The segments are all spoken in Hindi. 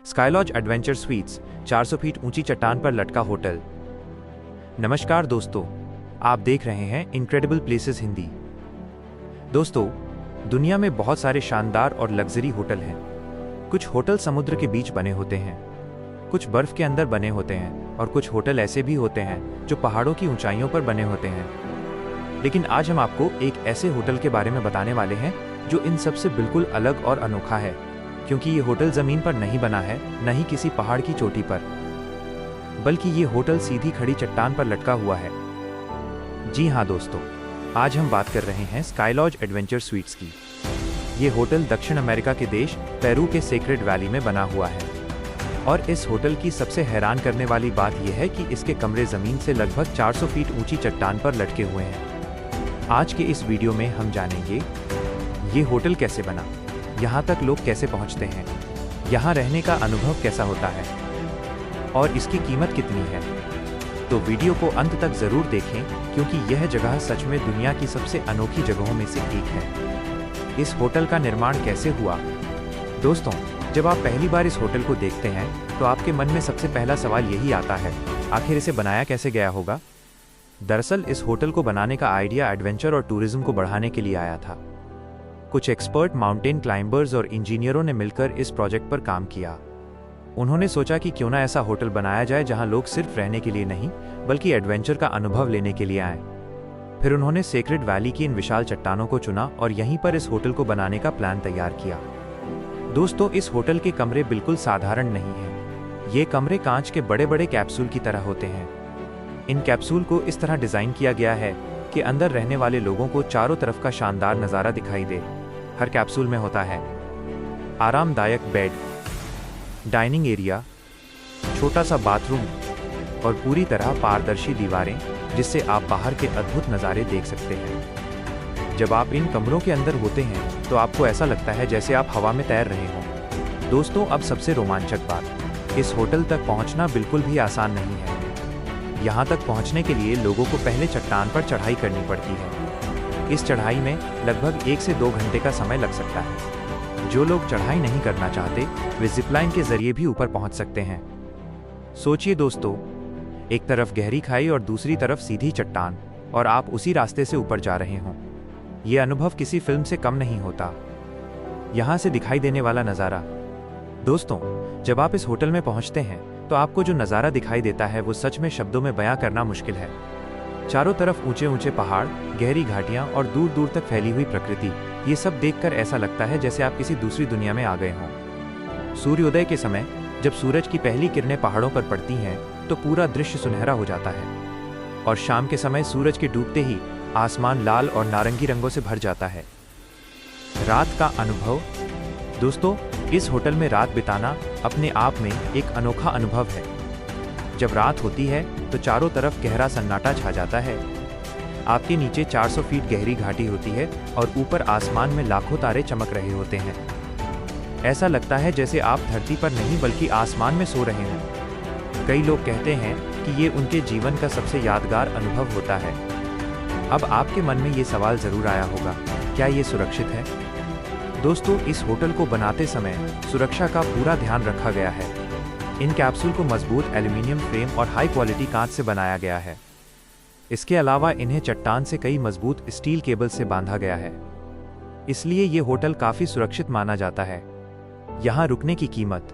स्काईलॉज एडवेंचर स्वीट्स 400 फीट ऊंची चट्टान पर लटका होटल। नमस्कार दोस्तों, आप देख रहे हैं इनक्रेडिबल प्लेसेस हिंदी। दोस्तों, दुनिया में बहुत सारे शानदार और लग्जरी होटल हैं। कुछ होटल समुद्र के बीच बने होते हैं, कुछ बर्फ के अंदर बने होते हैं और कुछ होटल ऐसे भी होते हैं जो पहाड़ों की ऊंचाइयों पर बने होते हैं। लेकिन आज हम आपको एक ऐसे होटल के बारे में बताने वाले हैं जो इन सबसे बिल्कुल अलग और अनोखा है, क्योंकि ये होटल जमीन पर नहीं बना है, न ही किसी पहाड़ की चोटी पर, बल्कि ये होटल सीधी खड़ी चट्टान पर लटका हुआ है। जी हाँ दोस्तों, आज हम बात कर रहे हैं स्काईलॉज एडवेंचर स्वीट्स की। ये होटल दक्षिण अमेरिका के देश पेरू के सेक्रेड वैली में बना हुआ है और इस होटल की सबसे हैरान करने वाली बात यह है कि इसके कमरे जमीन से लगभग 400 फीट ऊंची चट्टान पर लटके हुए हैं। आज के इस वीडियो में हम जानेंगे ये होटल कैसे बना, यहाँ तक लोग कैसे पहुँचते हैं, यहाँ रहने का अनुभव कैसा होता है और इसकी कीमत कितनी है। तो वीडियो को अंत तक जरूर देखें, क्योंकि यह जगह सच में दुनिया की सबसे अनोखी जगहों में से एक है। इस होटल का निर्माण कैसे हुआ? दोस्तों, जब आप पहली बार इस होटल को देखते हैं तो आपके मन में सबसे पहला सवाल यही आता है, आखिर इसे बनाया कैसे गया होगा। दरअसल इस होटल को बनाने का आइडिया एडवेंचर और टूरिज्म को बढ़ाने के लिए आया था। कुछ एक्सपर्ट माउंटेन क्लाइंबर्स और इंजीनियरों ने मिलकर इस प्रोजेक्ट पर काम किया। उन्होंने सोचा कि क्यों ना ऐसा होटल बनाया जाए जहां लोग सिर्फ रहने के लिए नहीं, बल्कि एडवेंचर का अनुभव लेने के लिए आएं। फिर उन्होंने सेक्रेड वैली की इन विशाल चट्टानों को चुना और यहीं पर इस होटल को बनाने का प्लान तैयार किया। दोस्तों, इस होटल के कमरे बिल्कुल साधारण नहीं हैं। ये कमरे कांच के बड़े बड़े कैप्सूल की तरह होते हैं। इन कैप्सूल को इस तरह डिजाइन किया गया है कि अंदर रहने वाले लोगों को चारों तरफ का शानदार नजारा दिखाई दे। हर कैप्सूल में होता है आरामदायक बेड, डाइनिंग एरिया, छोटा सा बाथरूम और पूरी तरह पारदर्शी दीवारें, जिससे आप बाहर के अद्भुत नज़ारे देख सकते हैं। जब आप इन कमरों के अंदर होते हैं तो आपको ऐसा लगता है जैसे आप हवा में तैर रहे हों। दोस्तों, अब सबसे रोमांचक बात, इस होटल तक पहुंचना बिल्कुल भी आसान नहीं है। यहाँ तक पहुँचने के लिए लोगों को पहले चट्टान पर चढ़ाई करनी पड़ती है। इस चढ़ाई में लगभग 1 से 2 घंटे का समय लग सकता है। जो लोग चढ़ाई नहीं करना चाहते, वे जिपलाइन के जरिए भी ऊपर पहुंच सकते हैं। सोचिए दोस्तों, एक तरफ गहरी खाई और दूसरी तरफ सीधी चट्टान, और आप उसी रास्ते से ऊपर जा रहे हों। यह अनुभव किसी फिल्म से कम नहीं होता। यहाँ से दिखाई देने वाला नज़ारा। दोस्तों, जब आप इस होटल में पहुँचते हैं तो आपको जो नज़ारा दिखाई देता है वो सच में शब्दों में बयां करना मुश्किल है। चारों तरफ ऊंचे ऊंचे पहाड़, गहरी घाटियां और दूर दूर तक फैली हुई प्रकृति, ये सब देखकर ऐसा लगता है जैसे आप किसी दूसरी दुनिया में आ गए हों। सूर्योदय के समय जब सूरज की पहली किरणें पहाड़ों पर पड़ती हैं तो पूरा दृश्य सुनहरा हो जाता है, और शाम के समय सूरज के डूबते ही आसमान लाल और नारंगी रंगों से भर जाता है। रात का अनुभव। दोस्तों, इस होटल में रात बिताना अपने आप में एक अनोखा अनुभव है। जब रात होती है तो चारों तरफ गहरा सन्नाटा छा जाता है। आपके नीचे 400 फीट गहरी घाटी होती है और ऊपर आसमान में लाखों तारे चमक रहे होते हैं। ऐसा लगता है जैसे आप धरती पर नहीं बल्कि आसमान में सो रहे हों। कई लोग कहते हैं कि ये उनके जीवन का सबसे यादगार अनुभव होता है। अब आपके मन में ये सवाल जरूर आया होगा, क्या ये सुरक्षित है? दोस्तों, इस होटल को बनाते समय सुरक्षा का पूरा ध्यान रखा गया है। इन कैप्सूल को मजबूत एल्यूमीनियम फ्रेम और हाई क्वालिटी कांच से बनाया गया है। इसके अलावा इन्हें चट्टान से कई मजबूत स्टील केबल से बांधा गया है, इसलिए ये होटल काफी सुरक्षित माना जाता है। यहाँ रुकने की कीमत।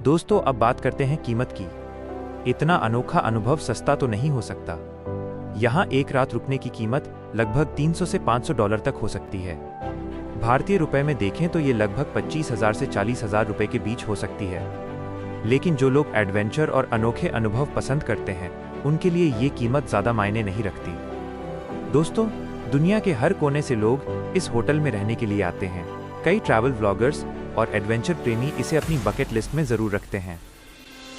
दोस्तों, अब बात करते हैं कीमत की। इतना अनोखा अनुभव सस्ता तो नहीं हो सकता। यहाँ एक रात रुकने की कीमत लगभग 300 से $500 तक हो सकती है। भारतीय रुपए में देखें तो ये लगभग 25,000 से 40,000 रुपए के बीच हो सकती है। लेकिन जो लोग एडवेंचर और अनोखे अनुभव पसंद करते हैं, उनके लिए ये कीमत ज़्यादा मायने नहीं रखती। दोस्तों, दुनिया के हर कोने से लोग इस होटल में रहने के लिए आते हैं। कई ट्रैवल व्लॉगर्स और एडवेंचर प्रेमी इसे अपनी बकेट लिस्ट में ज़रूर रखते हैं,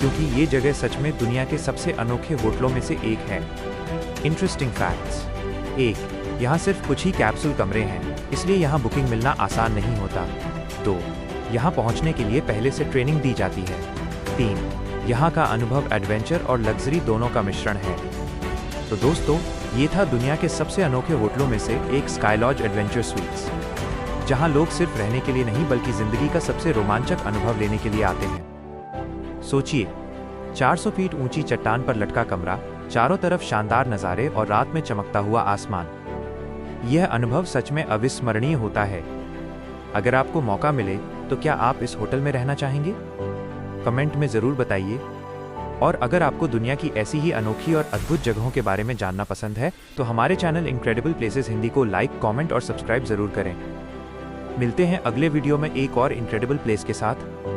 क्योंकि ये जगह सच में दुनिया के सबसे अनोखे होटलों में से एक है। Interesting facts. 1. यहाँ सिर्फ कुछ ही कैप्सूल कमरे हैं, इसलिए यहाँ बुकिंग मिलना आसान नहीं होता। 2. यहाँ पहुँचने के लिए पहले से ट्रेनिंग दी जाती है। 3. यहाँ का अनुभव एडवेंचर और लग्जरी दोनों का मिश्रण है। तो दोस्तों, ये था दुनिया के सबसे अनोखे होटलों में से एक स्काईलॉज एडवेंचर स्वीट्स, जहाँ लोग सिर्फ रहने के लिए नहीं बल्कि जिंदगी का सबसे रोमांचक अनुभव लेने के लिए आते हैं। सोचिए, 400 फीट ऊंची चट्टान पर लटका कमरा, चारों तरफ शानदार नज़ारे और रात में चमकता हुआ आसमान। यह अनुभव सच में अविस्मरणीय होता है। अगर आपको मौका मिले तो क्या आप इस होटल में रहना चाहेंगे? कमेंट में ज़रूर बताइए। और अगर आपको दुनिया की ऐसी ही अनोखी और अद्भुत जगहों के बारे में जानना पसंद है तो हमारे चैनल इनक्रेडिबल प्लेसेस हिंदी को लाइक, कमेंट और सब्सक्राइब ज़रूर करें। मिलते हैं अगले वीडियो में एक और इनक्रेडिबल प्लेस के साथ।